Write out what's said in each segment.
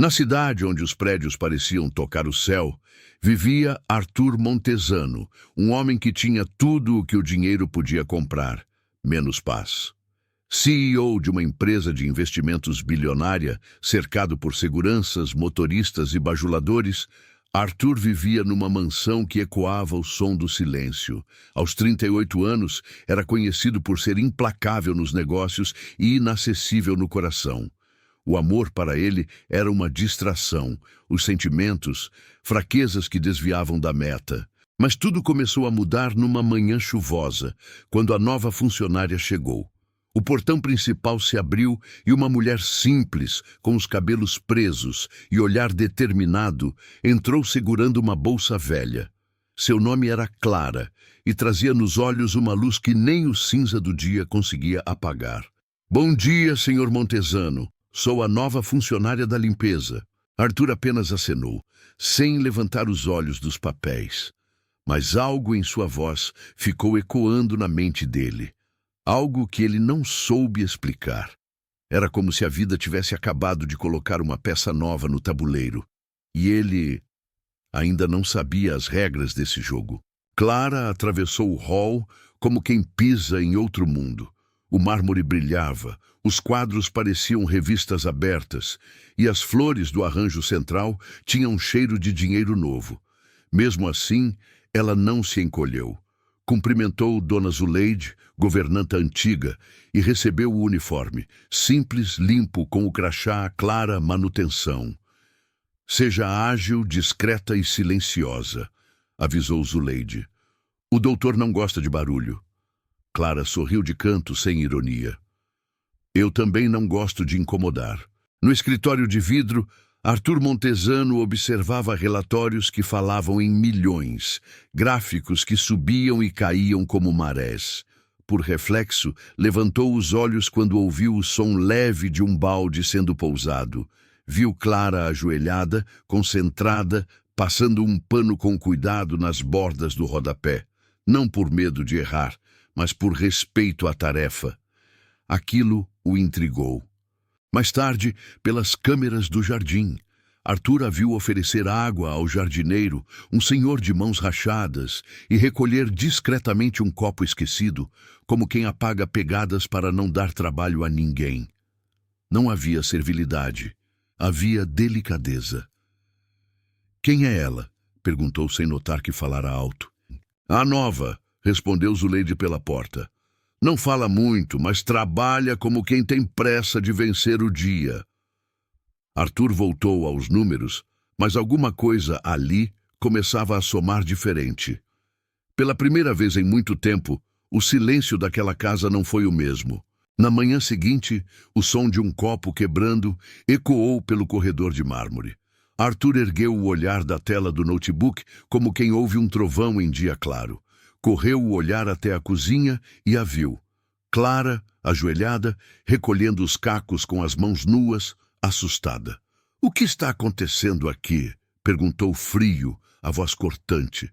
Na cidade onde os prédios pareciam tocar o céu, vivia Arthur Montesano, um homem que tinha tudo o que o dinheiro podia comprar, menos paz. CEO de uma empresa de investimentos bilionária, cercado por seguranças, motoristas e bajuladores, Arthur vivia numa mansão que ecoava o som do silêncio. Aos 38 anos, era conhecido por ser implacável nos negócios e inacessível no coração. O amor para ele era uma distração, os sentimentos, fraquezas que desviavam da meta. Mas tudo começou a mudar numa manhã chuvosa, quando a nova funcionária chegou. O portão principal se abriu e uma mulher simples, com os cabelos presos e olhar determinado, entrou segurando uma bolsa velha. Seu nome era Clara e trazia nos olhos uma luz que nem o cinza do dia conseguia apagar. "Bom dia, senhor Montesano. Sou a nova funcionária da limpeza." Arthur apenas acenou, sem levantar os olhos dos papéis. Mas algo em sua voz ficou ecoando na mente dele. Algo que ele não soube explicar. Era como se a vida tivesse acabado de colocar uma peça nova no tabuleiro. E ele ainda não sabia as regras desse jogo. Clara atravessou o hall como quem pisa em outro mundo. O mármore brilhava, os quadros pareciam revistas abertas, e as flores do arranjo central tinham um cheiro de dinheiro novo. Mesmo assim, ela não se encolheu. Cumprimentou Dona Zuleide, governanta antiga, e recebeu o uniforme, simples, limpo, com o crachá Clara Manutenção. "Seja ágil, discreta e silenciosa", avisou Zuleide. "O doutor não gosta de barulho." Clara sorriu de canto, sem ironia. "Eu também não gosto de incomodar." No escritório de vidro, Arthur Montesano observava relatórios que falavam em milhões, gráficos que subiam e caíam como marés. Por reflexo, levantou os olhos quando ouviu o som leve de um balde sendo pousado. Viu Clara ajoelhada, concentrada, passando um pano com cuidado nas bordas do rodapé. Não por medo de errar, mas por respeito à tarefa. Aquilo o intrigou. Mais tarde, pelas câmeras do jardim, Arthur a viu oferecer água ao jardineiro, um senhor de mãos rachadas, e recolher discretamente um copo esquecido, como quem apaga pegadas para não dar trabalho a ninguém. Não havia servilidade, havia delicadeza. "Quem é ela?" perguntou sem notar que falara alto. "A nova", respondeu Zuleide pela porta. "Não fala muito, mas trabalha como quem tem pressa de vencer o dia." Arthur voltou aos números, mas alguma coisa ali começava a somar diferente. Pela primeira vez em muito tempo, o silêncio daquela casa não foi o mesmo. Na manhã seguinte, o som de um copo quebrando ecoou pelo corredor de mármore. Arthur ergueu o olhar da tela do notebook como quem ouve um trovão em dia claro. Correu o olhar até a cozinha e a viu. Clara, ajoelhada, recolhendo os cacos com as mãos nuas, assustada. "O que está acontecendo aqui?" perguntou frio, a voz cortante.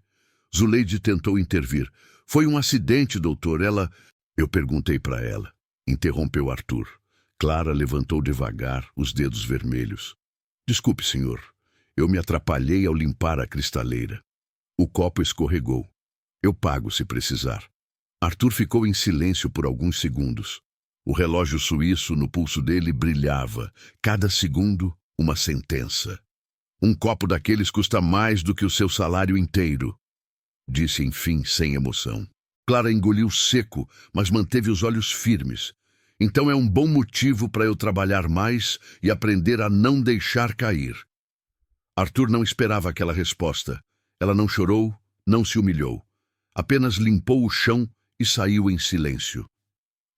Zuleide tentou intervir. "Foi um acidente, doutor. Ela..." "Eu perguntei para ela", interrompeu Arthur. Clara levantou devagar, os dedos vermelhos. "Desculpe, senhor. Eu me atrapalhei ao limpar a cristaleira. O copo escorregou. Eu pago se precisar." Arthur ficou em silêncio por alguns segundos. O relógio suíço no pulso dele brilhava, cada segundo uma sentença. "Um copo daqueles custa mais do que o seu salário inteiro", disse enfim, sem emoção. Clara engoliu seco, mas manteve os olhos firmes. "Então é um bom motivo para eu trabalhar mais e aprender a não deixar cair." Arthur não esperava aquela resposta. Ela não chorou, não se humilhou. Apenas limpou o chão e saiu em silêncio.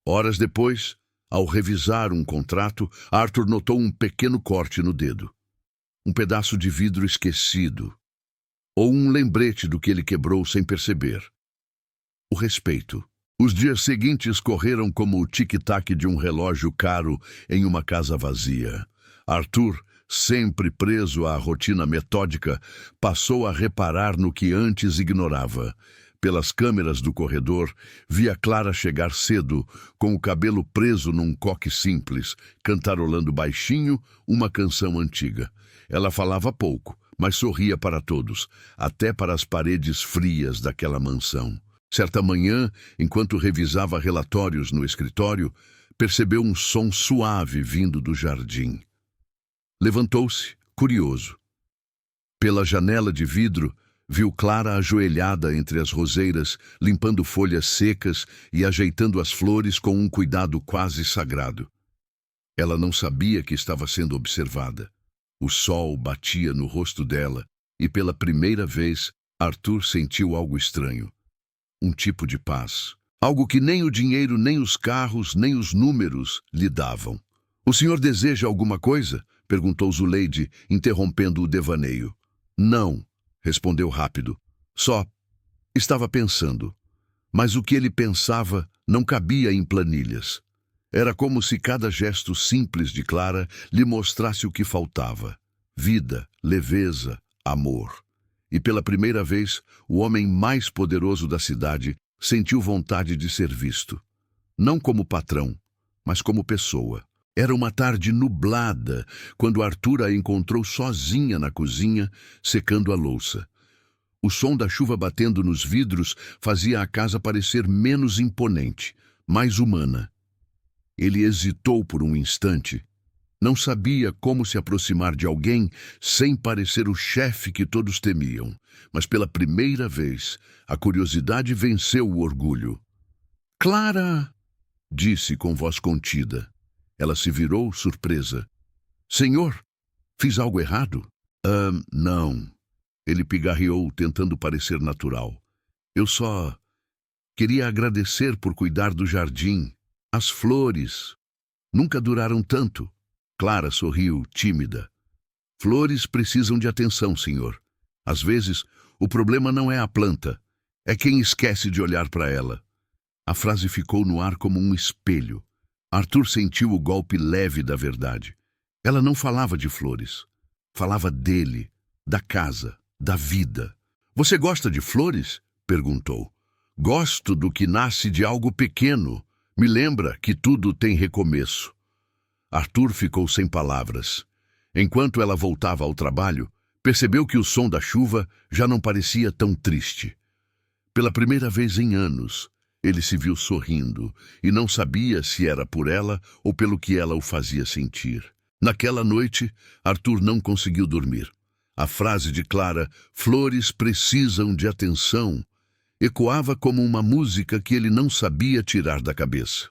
Horas depois, ao revisar um contrato, Arthur notou um pequeno corte no dedo. Um pedaço de vidro esquecido. Ou um lembrete do que ele quebrou sem perceber. O respeito. Os dias seguintes correram como o tic-tac de um relógio caro em uma casa vazia. Arthur, sempre preso à rotina metódica, passou a reparar no que antes ignorava. Pelas câmeras do corredor, via Clara chegar cedo, com o cabelo preso num coque simples, cantarolando baixinho uma canção antiga. Ela falava pouco, mas sorria para todos, até para as paredes frias daquela mansão. Certa manhã, enquanto revisava relatórios no escritório, percebeu um som suave vindo do jardim. Levantou-se, curioso. Pela janela de vidro, viu Clara ajoelhada entre as roseiras, limpando folhas secas e ajeitando as flores com um cuidado quase sagrado. Ela não sabia que estava sendo observada. O sol batia no rosto dela e, pela primeira vez, Arthur sentiu algo estranho. Um tipo de paz. Algo que nem o dinheiro, nem os carros, nem os números lhe davam. "O senhor deseja alguma coisa?" perguntou Zuleide, interrompendo o devaneio. "Não", respondeu rápido. "Só estava pensando." Mas o que ele pensava não cabia em planilhas. Era como se cada gesto simples de Clara lhe mostrasse o que faltava: vida, leveza, amor. E pela primeira vez, o homem mais poderoso da cidade sentiu vontade de ser visto. Não como patrão, mas como pessoa. Era uma tarde nublada, quando Arthur a encontrou sozinha na cozinha, secando a louça. O som da chuva batendo nos vidros fazia a casa parecer menos imponente, mais humana. Ele hesitou por um instante. Não sabia como se aproximar de alguém sem parecer o chefe que todos temiam. Mas pela primeira vez, a curiosidade venceu o orgulho. "Clara!" disse com voz contida. Ela se virou, surpresa. "Senhor, fiz algo errado?" Não." Ele pigarreou, tentando parecer natural. "Eu só queria agradecer por cuidar do jardim. As flores nunca duraram tanto." Clara sorriu, tímida. "Flores precisam de atenção, senhor. Às vezes, o problema não é a planta, é quem esquece de olhar para ela." A frase ficou no ar como um espelho. Arthur sentiu o golpe leve da verdade. Ela não falava de flores. Falava dele, da casa, da vida. "Você gosta de flores?" perguntou. "Gosto do que nasce de algo pequeno. Me lembra que tudo tem recomeço." Arthur ficou sem palavras. Enquanto ela voltava ao trabalho, percebeu que o som da chuva já não parecia tão triste. Pela primeira vez em anos, ele se viu sorrindo e não sabia se era por ela ou pelo que ela o fazia sentir. Naquela noite, Arthur não conseguiu dormir. A frase de Clara, "flores precisam de atenção", ecoava como uma música que ele não sabia tirar da cabeça.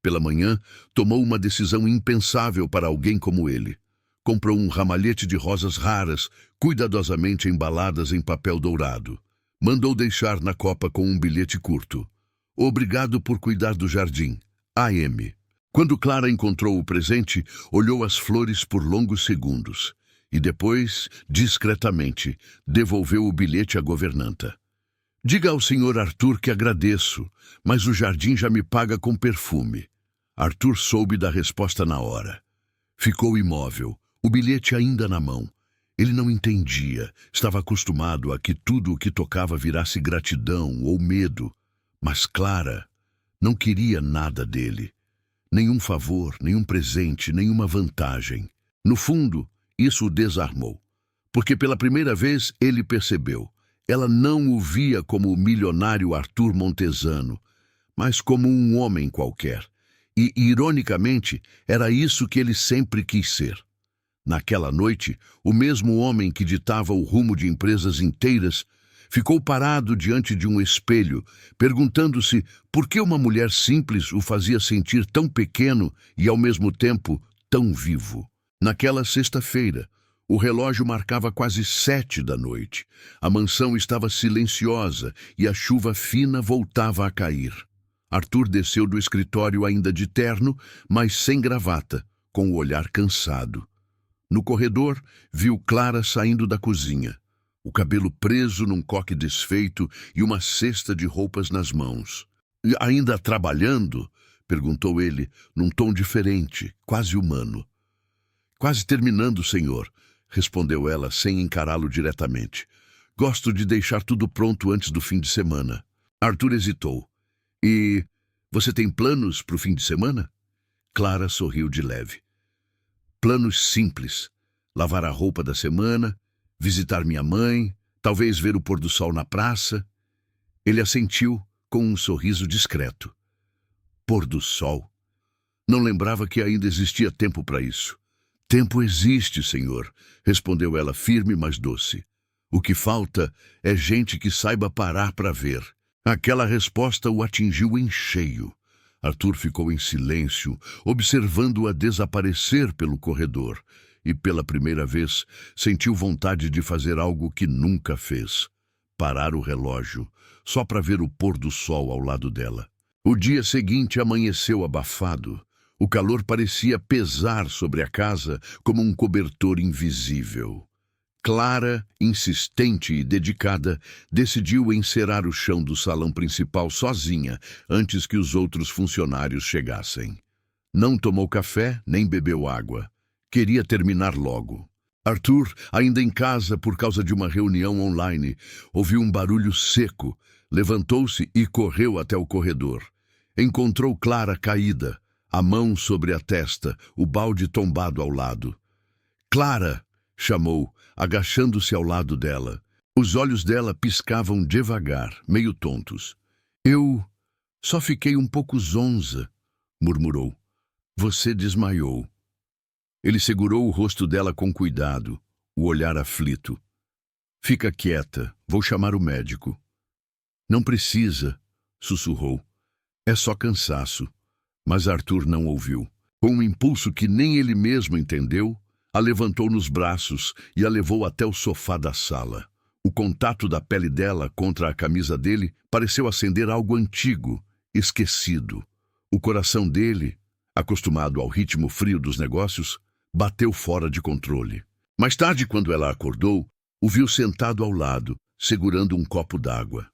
Pela manhã, tomou uma decisão impensável para alguém como ele. Comprou um ramalhete de rosas raras, cuidadosamente embaladas em papel dourado. Mandou deixar na copa com um bilhete curto: "Obrigado por cuidar do jardim. A.M." Quando Clara encontrou o presente, olhou as flores por longos segundos e depois, discretamente, devolveu o bilhete à governanta. "Diga ao senhor Arthur que agradeço, mas o jardim já me paga com perfume." Arthur soube da resposta na hora. Ficou imóvel, o bilhete ainda na mão. Ele não entendia, estava acostumado a que tudo o que tocava virasse gratidão ou medo. Mas Clara não queria nada dele. Nenhum favor, nenhum presente, nenhuma vantagem. No fundo, isso o desarmou. Porque pela primeira vez ele percebeu. Ela não o via como o milionário Arthur Montesano, mas como um homem qualquer. E, ironicamente, era isso que ele sempre quis ser. Naquela noite, o mesmo homem que ditava o rumo de empresas inteiras ficou parado diante de um espelho, perguntando-se por que uma mulher simples o fazia sentir tão pequeno e, ao mesmo tempo, tão vivo. Naquela sexta-feira, o relógio marcava quase 7 da noite. A mansão estava silenciosa e a chuva fina voltava a cair. Arthur desceu do escritório ainda de terno, mas sem gravata, com o olhar cansado. No corredor, viu Clara saindo da cozinha, o cabelo preso num coque desfeito e uma cesta de roupas nas mãos. "Ainda trabalhando?" perguntou ele, num tom diferente, quase humano. "Quase terminando, senhor", respondeu ela sem encará-lo diretamente. "Gosto de deixar tudo pronto antes do fim de semana." Arthur hesitou. E você tem planos para o fim de semana? Clara sorriu de leve. Planos simples. Lavar a roupa da semana, visitar minha mãe, talvez ver o pôr do sol na praça. Ele assentiu com um sorriso discreto. Pôr do sol. Não lembrava que ainda existia tempo para isso. Tempo existe, senhor, respondeu ela firme, mas doce. O que falta é gente que saiba parar para ver. Aquela resposta o atingiu em cheio. Arthur ficou em silêncio, observando-a desaparecer pelo corredor, e pela primeira vez sentiu vontade de fazer algo que nunca fez. Parar o relógio, só para ver o pôr do sol ao lado dela. O dia seguinte amanheceu abafado. O calor parecia pesar sobre a casa como um cobertor invisível. Clara, insistente e dedicada, decidiu encerar o chão do salão principal sozinha antes que os outros funcionários chegassem. Não tomou café nem bebeu água. Queria terminar logo. Arthur, ainda em casa por causa de uma reunião online, ouviu um barulho seco, levantou-se e correu até o corredor. Encontrou Clara caída, a mão sobre a testa, o balde tombado ao lado. Clara! Chamou, agachando-se ao lado dela. Os olhos dela piscavam devagar, meio tontos. Eu só fiquei um pouco zonza, murmurou. Você desmaiou. Ele segurou o rosto dela com cuidado, o olhar aflito. Fica quieta, vou chamar o médico. Não precisa, sussurrou. É só cansaço. Mas Arthur não ouviu. Com um impulso que nem ele mesmo entendeu, a levantou nos braços e a levou até o sofá da sala. O contato da pele dela contra a camisa dele pareceu acender algo antigo, esquecido. O coração dele, acostumado ao ritmo frio dos negócios, bateu fora de controle. Mais tarde, quando ela acordou, o viu sentado ao lado, segurando um copo d'água.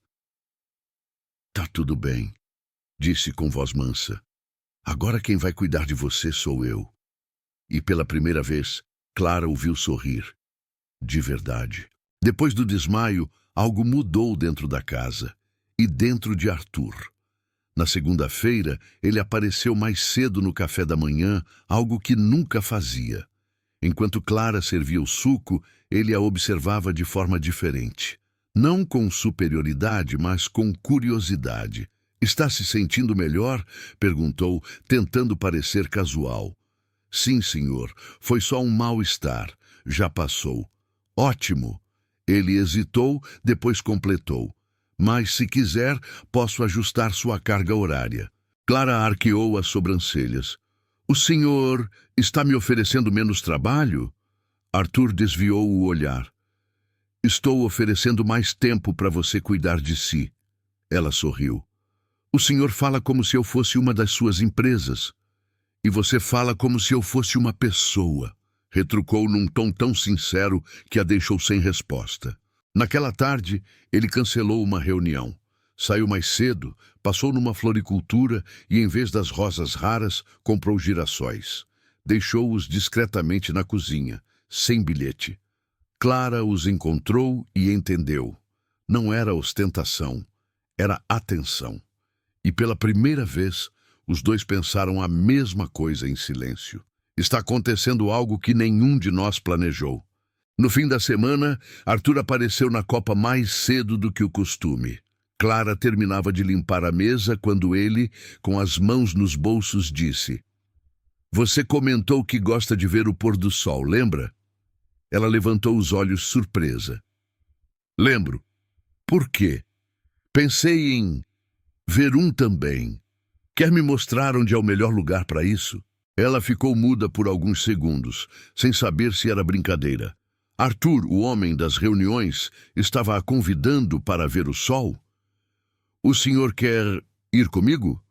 Tá tudo bem, disse com voz mansa. Agora quem vai cuidar de você sou eu. E pela primeira vez, Clara o viu sorrir. De verdade. Depois do desmaio, algo mudou dentro da casa. E dentro de Arthur. Na segunda-feira, ele apareceu mais cedo no café da manhã, algo que nunca fazia. Enquanto Clara servia o suco, ele a observava de forma diferente. Não com superioridade, mas com curiosidade. Está se sentindo melhor? Perguntou, tentando parecer casual. Sim, senhor. Foi só um mal-estar. Já passou. Ótimo. Ele hesitou, depois completou. Mas, se quiser, posso ajustar sua carga horária. Clara arqueou as sobrancelhas. O senhor está me oferecendo menos trabalho? Arthur desviou o olhar. Estou oferecendo mais tempo para você cuidar de si. Ela sorriu. O senhor fala como se eu fosse uma das suas empresas. E você fala como se eu fosse uma pessoa, retrucou num tom tão sincero que a deixou sem resposta. Naquela tarde, ele cancelou uma reunião. Saiu mais cedo, passou numa floricultura e, em vez das rosas raras, comprou girassóis. Deixou-os discretamente na cozinha, sem bilhete. Clara os encontrou e entendeu. Não era ostentação, era atenção. E pela primeira vez, os dois pensaram a mesma coisa em silêncio. Está acontecendo algo que nenhum de nós planejou. No fim da semana, Arthur apareceu na copa mais cedo do que o costume. Clara terminava de limpar a mesa quando ele, com as mãos nos bolsos, disse: Você comentou que gosta de ver o pôr do sol, lembra? Ela levantou os olhos surpresa. Lembro. Por quê? Pensei em ver um também. Quer me mostrar onde é o melhor lugar para isso? Ela ficou muda por alguns segundos, sem saber se era brincadeira. Arthur, o homem das reuniões, estava a convidando para ver o sol? O senhor quer ir comigo?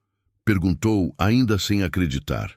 Perguntou, ainda sem acreditar.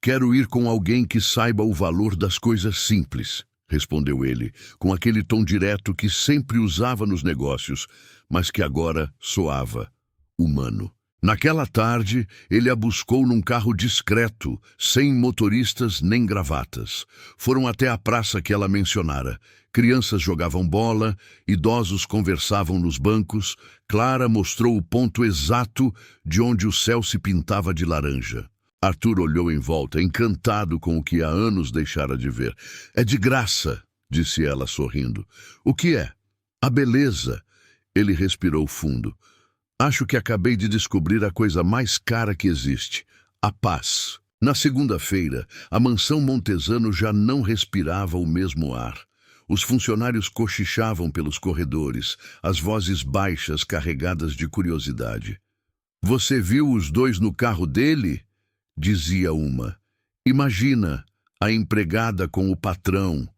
Quero ir com alguém que saiba o valor das coisas simples, respondeu ele, com aquele tom direto que sempre usava nos negócios, mas que agora soava humano. Naquela tarde, ele a buscou num carro discreto, sem motoristas nem gravatas. Foram até a praça que ela mencionara. Crianças jogavam bola, idosos conversavam nos bancos. Clara mostrou o ponto exato de onde o céu se pintava de laranja. Arthur olhou em volta, encantado com o que há anos deixara de ver. "É de graça", disse ela, sorrindo. "O que é?" "A beleza." Ele respirou fundo. "Acho que acabei de descobrir a coisa mais cara que existe: a paz." Na segunda-feira, a mansão Montesano já não respirava o mesmo ar. Os funcionários cochichavam pelos corredores, as vozes baixas carregadas de curiosidade. "Você viu os dois no carro dele?" dizia uma. "Imagina, a empregada com o patrão."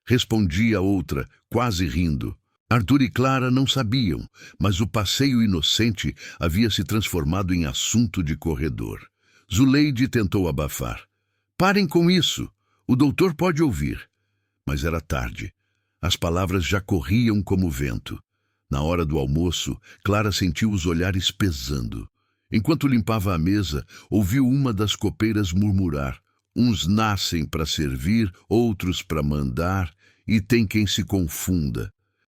Respondia outra, quase rindo. Arthur e Clara não sabiam, mas o passeio inocente havia se transformado em assunto de corredor. Zuleide tentou abafar. "Parem com isso, o doutor pode ouvir." Mas era tarde. As palavras já corriam como vento. Na hora do almoço, Clara sentiu os olhares pesando. Enquanto limpava a mesa, ouviu uma das copeiras murmurar: "Uns nascem para servir, outros para mandar, e tem quem se confunda."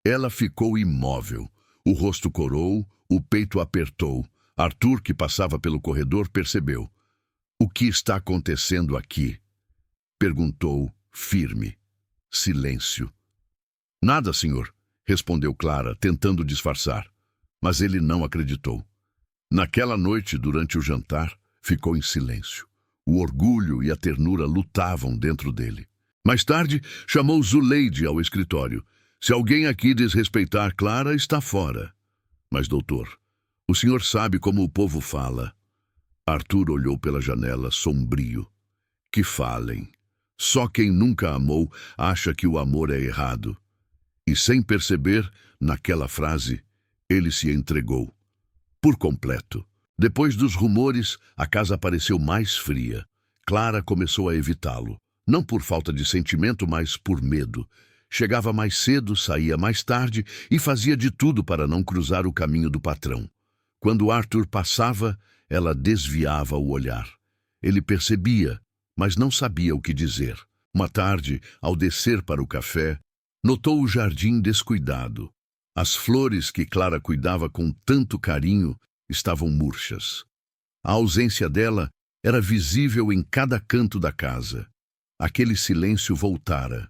Ela ficou imóvel. O rosto corou, o peito apertou. Arthur, que passava pelo corredor, percebeu. "O que está acontecendo aqui?" perguntou, firme. Silêncio. "Nada, senhor", respondeu Clara, tentando disfarçar. Mas ele não acreditou. Naquela noite, durante o jantar, ficou em silêncio. O orgulho e a ternura lutavam dentro dele. Mais tarde, chamou Zuleide ao escritório. "Se alguém aqui desrespeitar Clara, está fora." "Mas, doutor, o senhor sabe como o povo fala." Arthur olhou pela janela, sombrio. "Que falem. Só quem nunca amou acha que o amor é errado." E, sem perceber, naquela frase, ele se entregou. Por completo. Depois dos rumores, a casa pareceu mais fria. Clara começou a evitá-lo. Não por falta de sentimento, mas por medo. Chegava mais cedo, saía mais tarde e fazia de tudo para não cruzar o caminho do patrão. Quando Arthur passava, ela desviava o olhar. Ele percebia, mas não sabia o que dizer. Uma tarde, ao descer para o café, notou o jardim descuidado. As flores que Clara cuidava com tanto carinho estavam murchas. A ausência dela era visível em cada canto da casa. Aquele silêncio voltara,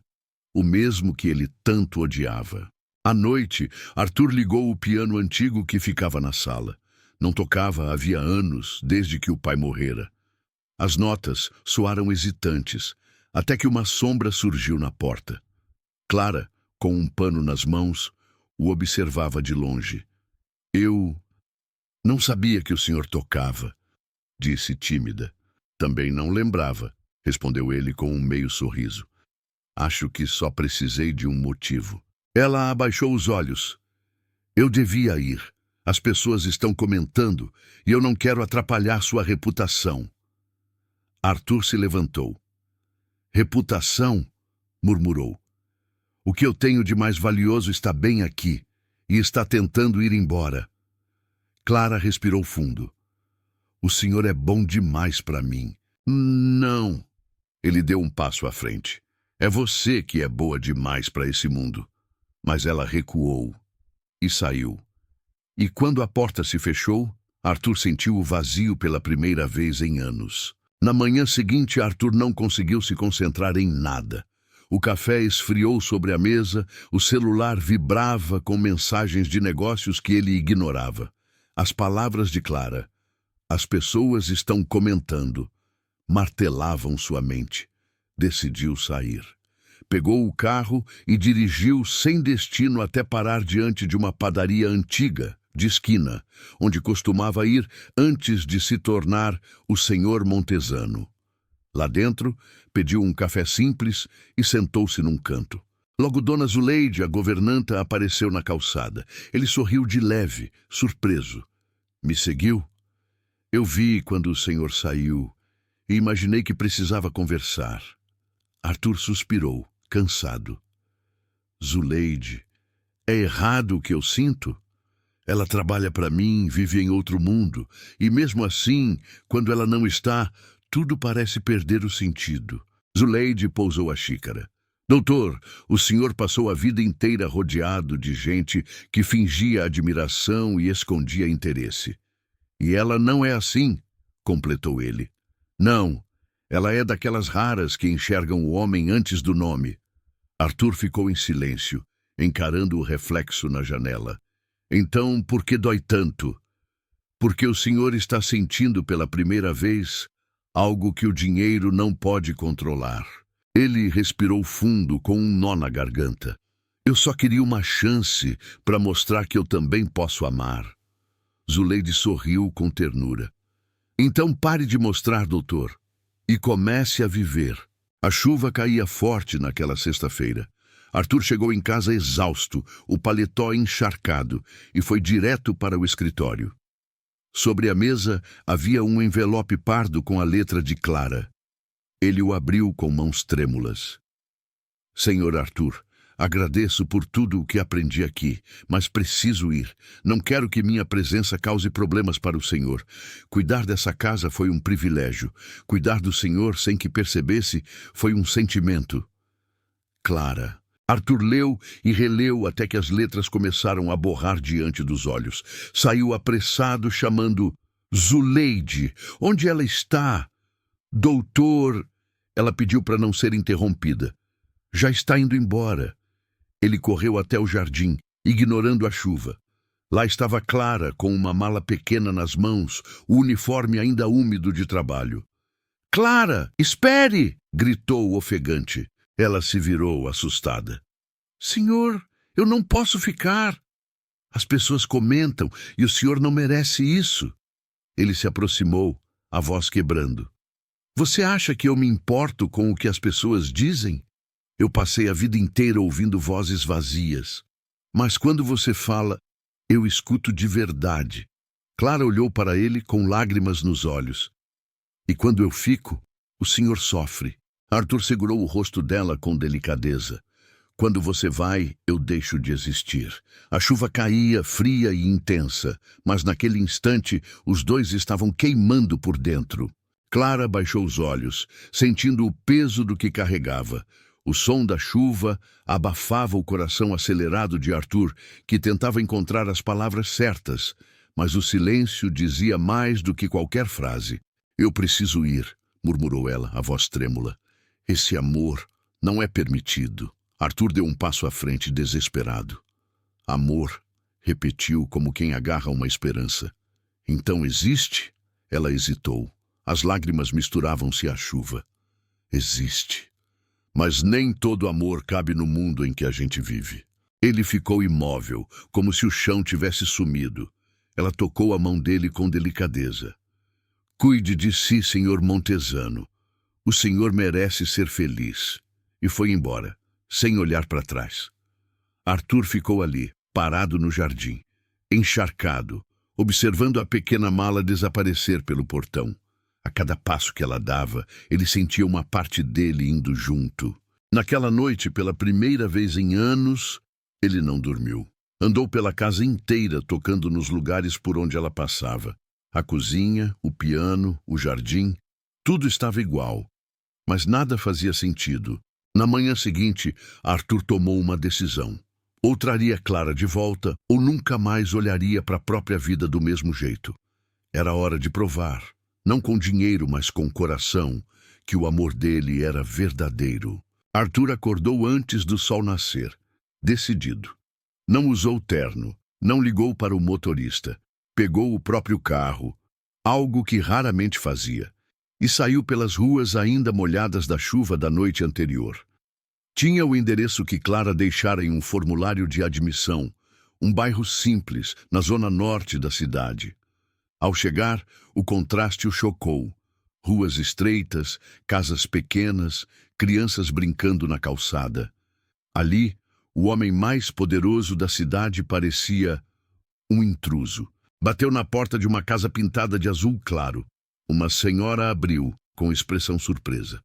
o mesmo que ele tanto odiava. À noite, Arthur ligou o piano antigo que ficava na sala. Não tocava havia anos, desde que o pai morrera. As notas soaram hesitantes, até que uma sombra surgiu na porta. Clara, com um pano nas mãos, o observava de longe. "Eu não sabia que o senhor tocava", disse tímida. "Também não lembrava", respondeu ele com um meio sorriso. "Acho que só precisei de um motivo." Ela abaixou os olhos. "Eu devia ir. As pessoas estão comentando e eu não quero atrapalhar sua reputação." Arthur se levantou. "Reputação?" murmurou. "O que eu tenho de mais valioso está bem aqui e está tentando ir embora." Clara respirou fundo. "O senhor é bom demais para mim." "Não." Ele deu um passo à frente. "É você que é boa demais para esse mundo." Mas ela recuou e saiu. E quando a porta se fechou, Arthur sentiu o vazio pela primeira vez em anos. Na manhã seguinte, Arthur não conseguiu se concentrar em nada. O café esfriou sobre a mesa, o celular vibrava com mensagens de negócios que ele ignorava. As palavras de Clara, "As pessoas estão comentando", martelavam sua mente. Decidiu sair. Pegou o carro e dirigiu sem destino até parar diante de uma padaria antiga, de esquina, onde costumava ir antes de se tornar o senhor Montesano. Lá dentro, pediu um café simples e sentou-se num canto. Logo Dona Zuleide, a governanta, apareceu na calçada. Ele sorriu de leve, surpreso. "Me seguiu?" "Eu vi quando o senhor saiu e imaginei que precisava conversar." Arthur suspirou, cansado. "Zuleide, é errado o que eu sinto?" Ela trabalha para mim, vive em outro mundo, e mesmo assim, quando ela não está, tudo parece perder o sentido. Zuleide pousou a xícara. Doutor, o senhor passou a vida inteira rodeado de gente que fingia admiração e escondia interesse. E ela não é assim, completou ele. Não, ela é daquelas raras que enxergam o homem antes do nome. Arthur ficou em silêncio, encarando o reflexo na janela. Então, por que dói tanto? Porque o senhor está sentindo pela primeira vez algo que o dinheiro não pode controlar. Ele respirou fundo com um nó na garganta. Eu só queria uma chance para mostrar que eu também posso amar. Zuleide sorriu com ternura. Então pare de mostrar, doutor, e comece a viver. A chuva caía forte naquela sexta-feira. Arthur chegou em casa exausto, o paletó encharcado, e foi direto para o escritório. Sobre a mesa havia um envelope pardo com a letra de Clara. Ele o abriu com mãos trêmulas. Senhor Arthur, agradeço por tudo o que aprendi aqui, mas preciso ir. Não quero que minha presença cause problemas para o senhor. Cuidar dessa casa foi um privilégio. Cuidar do senhor sem que percebesse foi um sentimento. Clara. Arthur leu e releu até que as letras começaram a borrar diante dos olhos. Saiu apressado, chamando Zuleide. Onde ela está? Doutor. Ela pediu para não ser interrompida. Já está indo embora. Ele correu até o jardim, ignorando a chuva. Lá estava Clara, com uma mala pequena nas mãos, o uniforme ainda úmido de trabalho. Clara, espere! Gritou ofegante. Ela se virou, assustada. Senhor, eu não posso ficar. As pessoas comentam e o senhor não merece isso. Ele se aproximou, a voz quebrando. Você acha que eu me importo com o que as pessoas dizem? Eu passei a vida inteira ouvindo vozes vazias. Mas quando você fala, eu escuto de verdade. Clara olhou para ele com lágrimas nos olhos. E quando eu fico, o senhor sofre. Arthur segurou o rosto dela com delicadeza. Quando você vai, eu deixo de existir. A chuva caía, fria e intensa, mas naquele instante os dois estavam queimando por dentro. Clara baixou os olhos, sentindo o peso do que carregava. O som da chuva abafava o coração acelerado de Arthur, que tentava encontrar as palavras certas, mas o silêncio dizia mais do que qualquer frase. Eu preciso ir, murmurou ela, a voz trêmula. Esse amor não é permitido. Arthur deu um passo à frente, desesperado. Amor, repetiu como quem agarra uma esperança. Então existe? Ela hesitou. As lágrimas misturavam-se à chuva. Existe. Mas nem todo amor cabe no mundo em que a gente vive. Ele ficou imóvel, como se o chão tivesse sumido. Ela tocou a mão dele com delicadeza. Cuide de si, senhor Montesano. O senhor merece ser feliz. E foi embora, sem olhar para trás. Arthur ficou ali, parado no jardim, encharcado, observando a pequena mala desaparecer pelo portão. A cada passo que ela dava, ele sentia uma parte dele indo junto. Naquela noite, pela primeira vez em anos, ele não dormiu. Andou pela casa inteira, tocando nos lugares por onde ela passava. A cozinha, o piano, o jardim, tudo estava igual. Mas nada fazia sentido. Na manhã seguinte, Arthur tomou uma decisão. Ou traria Clara de volta, ou nunca mais olharia para a própria vida do mesmo jeito. Era hora de provar, não com dinheiro, mas com coração, que o amor dele era verdadeiro. Arthur acordou antes do sol nascer, decidido. Não usou terno, não ligou para o motorista, pegou o próprio carro, algo que raramente fazia, e saiu pelas ruas ainda molhadas da chuva da noite anterior. Tinha o endereço que Clara deixara em um formulário de admissão, um bairro simples, na zona norte da cidade. Ao chegar, o contraste o chocou. Ruas estreitas, casas pequenas, crianças brincando na calçada. Ali, o homem mais poderoso da cidade parecia um intruso. Bateu na porta de uma casa pintada de azul claro. Uma senhora abriu, com expressão surpresa.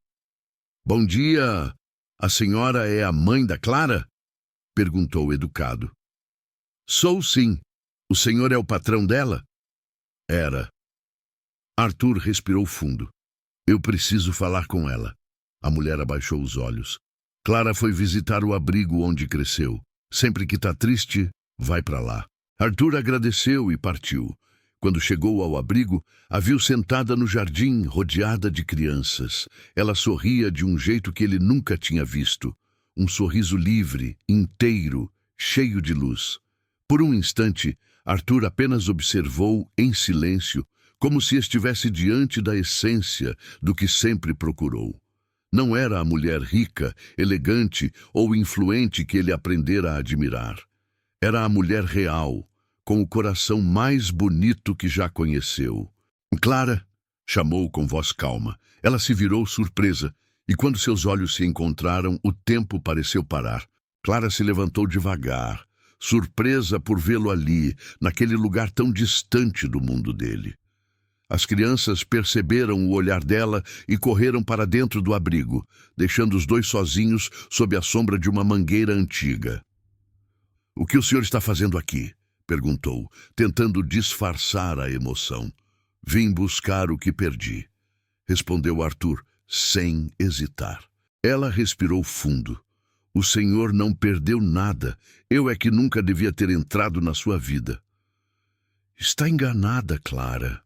Bom dia! A senhora é a mãe da Clara? Perguntou educado. Sou sim. O senhor é o patrão dela? Era. Arthur respirou fundo. Eu preciso falar com ela. A mulher abaixou os olhos. Clara foi visitar o abrigo onde cresceu. Sempre que tá triste, vai para lá. Arthur agradeceu e partiu. Quando chegou ao abrigo, a viu sentada no jardim, rodeada de crianças. Ela sorria de um jeito que ele nunca tinha visto. Um sorriso livre, inteiro, cheio de luz. Por um instante, Arthur apenas observou, em silêncio, como se estivesse diante da essência do que sempre procurou. Não era a mulher rica, elegante ou influente que ele aprendera a admirar. Era a mulher real, com o coração mais bonito que já conheceu. Clara, chamou com voz calma. Ela se virou surpresa, e quando seus olhos se encontraram, o tempo pareceu parar. Clara se levantou devagar, surpresa por vê-lo ali, naquele lugar tão distante do mundo dele. As crianças perceberam o olhar dela e correram para dentro do abrigo, deixando os dois sozinhos sob a sombra de uma mangueira antiga. "O que o senhor está fazendo aqui?" perguntou, tentando disfarçar a emoção. "Vim buscar o que perdi", respondeu Arthur, sem hesitar. Ela respirou fundo. "O senhor não perdeu nada. Eu é que nunca devia ter entrado na sua vida." "Está enganada, Clara."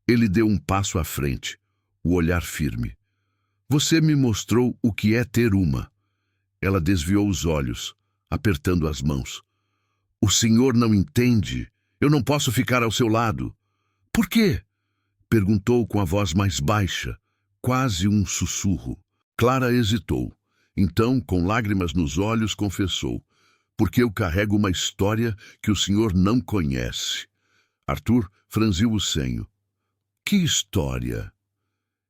Ele deu um passo à frente, o olhar firme. "Você me mostrou o que é ter uma." Ela desviou os olhos, apertando as mãos. "O senhor não entende. Eu não posso ficar ao seu lado." "Por quê?" perguntou com a voz mais baixa, quase um sussurro. Clara hesitou. Então, com lágrimas nos olhos, confessou: "Porque eu carrego uma história que o senhor não conhece." Arthur franziu o senho. "Que história?"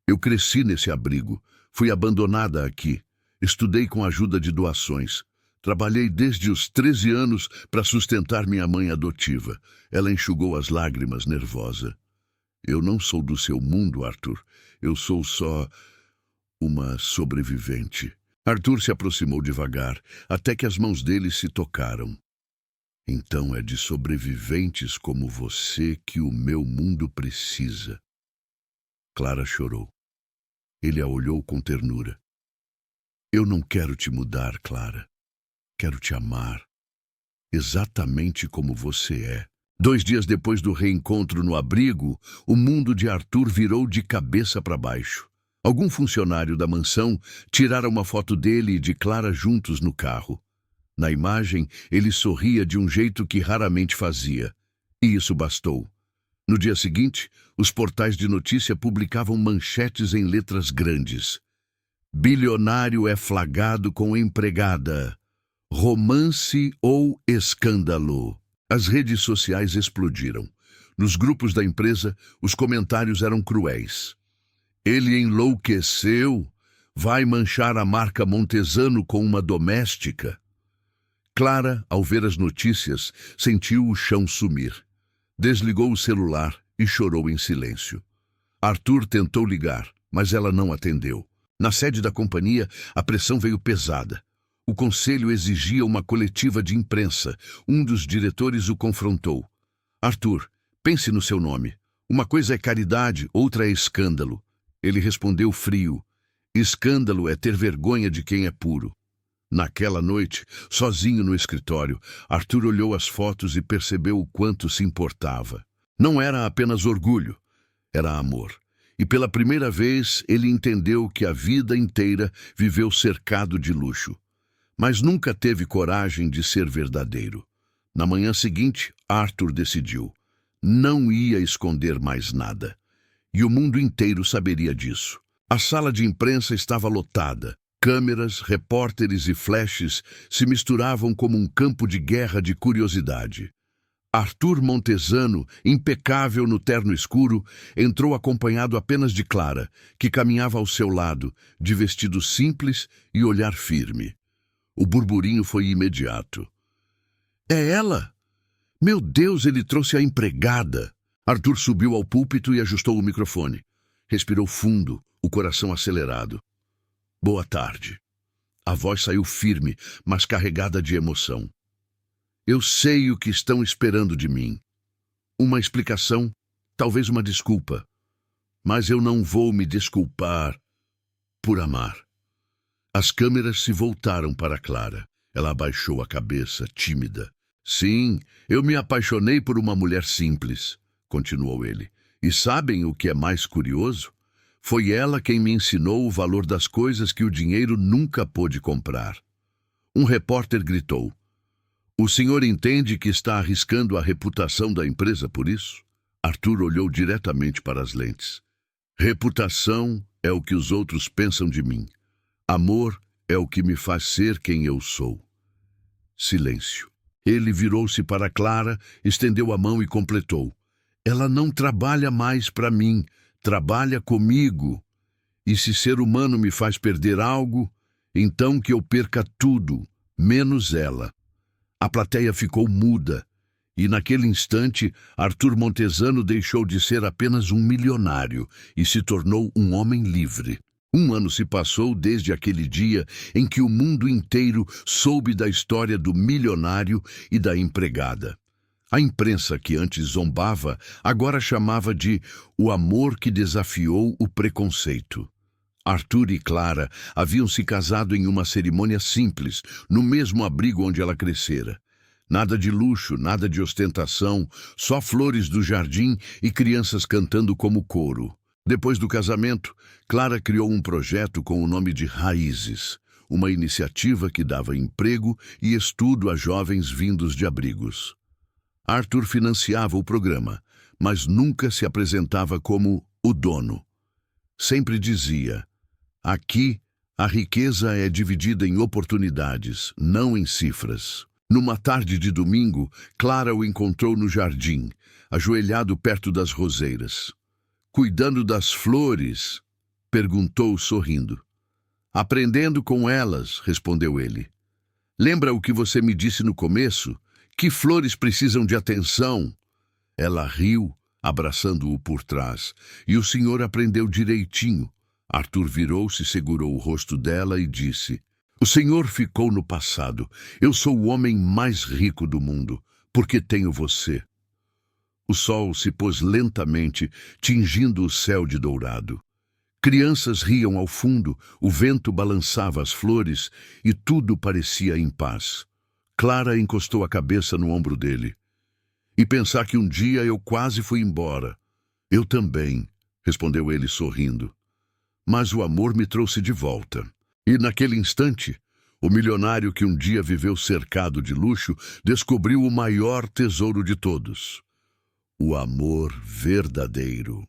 "Eu cresci nesse abrigo. Fui abandonada aqui. Estudei com a ajuda de doações. Trabalhei desde os 13 anos para sustentar minha mãe adotiva." Ela enxugou as lágrimas, nervosa. "Eu não sou do seu mundo, Arthur. Eu sou só uma sobrevivente." Arthur se aproximou devagar, até que as mãos dele se tocaram. "Então é de sobreviventes como você que o meu mundo precisa." Clara chorou. Ele a olhou com ternura. "Eu não quero te mudar, Clara. Quero te amar, exatamente como você é." 2 dias depois do reencontro no abrigo, o mundo de Arthur virou de cabeça para baixo. Algum funcionário da mansão tirara uma foto dele e de Clara juntos no carro. Na imagem, ele sorria de um jeito que raramente fazia. E isso bastou. No dia seguinte, os portais de notícia publicavam manchetes em letras grandes. "Bilionário é flagrado com empregada. Romance ou escândalo?" As redes sociais explodiram. Nos grupos da empresa, os comentários eram cruéis. "Ele enlouqueceu? Vai manchar a marca Montesano com uma doméstica?" Clara, ao ver as notícias, sentiu o chão sumir. Desligou o celular e chorou em silêncio. Arthur tentou ligar, mas ela não atendeu. Na sede da companhia, a pressão veio pesada. O conselho exigia uma coletiva de imprensa. Um dos diretores o confrontou. "Arthur, pense no seu nome. Uma coisa é caridade, outra é escândalo." Ele respondeu frio. "Escândalo é ter vergonha de quem é puro." Naquela noite, sozinho no escritório, Arthur olhou as fotos e percebeu o quanto se importava. Não era apenas orgulho, era amor. E pela primeira vez ele entendeu que a vida inteira viveu cercado de luxo. Mas nunca teve coragem de ser verdadeiro. Na manhã seguinte, Arthur decidiu. Não ia esconder mais nada. E o mundo inteiro saberia disso. A sala de imprensa estava lotada. Câmeras, repórteres e flashes se misturavam como um campo de guerra de curiosidade. Arthur Montesano, impecável no terno escuro, entrou acompanhado apenas de Clara, que caminhava ao seu lado, de vestido simples e olhar firme. O burburinho foi imediato. "É ela? Meu Deus, ele trouxe a empregada!" Arthur subiu ao púlpito e ajustou o microfone. Respirou fundo, o coração acelerado. "Boa tarde." A voz saiu firme, mas carregada de emoção. Eu sei o que estão esperando de mim. Uma explicação, talvez uma desculpa. Mas eu não vou me desculpar por amar. As câmeras se voltaram para Clara. Ela abaixou a cabeça, tímida. Sim, eu me apaixonei por uma mulher simples, continuou ele. E sabem o que é mais curioso? Foi ela quem me ensinou o valor das coisas que o dinheiro nunca pôde comprar. Um repórter gritou. O senhor entende que está arriscando a reputação da empresa por isso? Arthur olhou diretamente para as lentes. Reputação é o que os outros pensam de mim. Amor é o que me faz ser quem eu sou. Silêncio. Ele virou-se para Clara, estendeu a mão e completou. Ela não trabalha mais para mim, trabalha comigo. E se ser humano me faz perder algo, então que eu perca tudo, menos ela. A plateia ficou muda. E naquele instante, Arthur Montesano deixou de ser apenas um milionário e se tornou um homem livre. 1 ano se passou desde aquele dia em que o mundo inteiro soube da história do milionário e da empregada. A imprensa, que antes zombava, agora chamava de o amor que desafiou o preconceito. Arthur e Clara haviam se casado em uma cerimônia simples, no mesmo abrigo onde ela crescera. Nada de luxo, nada de ostentação, só flores do jardim e crianças cantando como coro. Depois do casamento, Clara criou um projeto com o nome de Raízes, uma iniciativa que dava emprego e estudo a jovens vindos de abrigos. Arthur financiava o programa, mas nunca se apresentava como o dono. Sempre dizia, aqui a riqueza é dividida em oportunidades, não em cifras. Numa tarde de domingo, Clara o encontrou no jardim, ajoelhado perto das roseiras. Cuidando das flores? Perguntou sorrindo. Aprendendo com elas, respondeu ele. Lembra o que você me disse no começo? Que flores precisam de atenção? Ela riu, abraçando-o por trás, e o senhor aprendeu direitinho. Arthur virou-se, segurou o rosto dela e disse, o senhor ficou no passado. Eu sou o homem mais rico do mundo, porque tenho você. O sol se pôs lentamente, tingindo o céu de dourado. Crianças riam ao fundo, o vento balançava as flores e tudo parecia em paz. Clara encostou a cabeça no ombro dele. E pensar que um dia eu quase fui embora. Eu também, respondeu ele sorrindo. Mas o amor me trouxe de volta. E naquele instante, o milionário que um dia viveu cercado de luxo descobriu o maior tesouro de todos. O amor verdadeiro.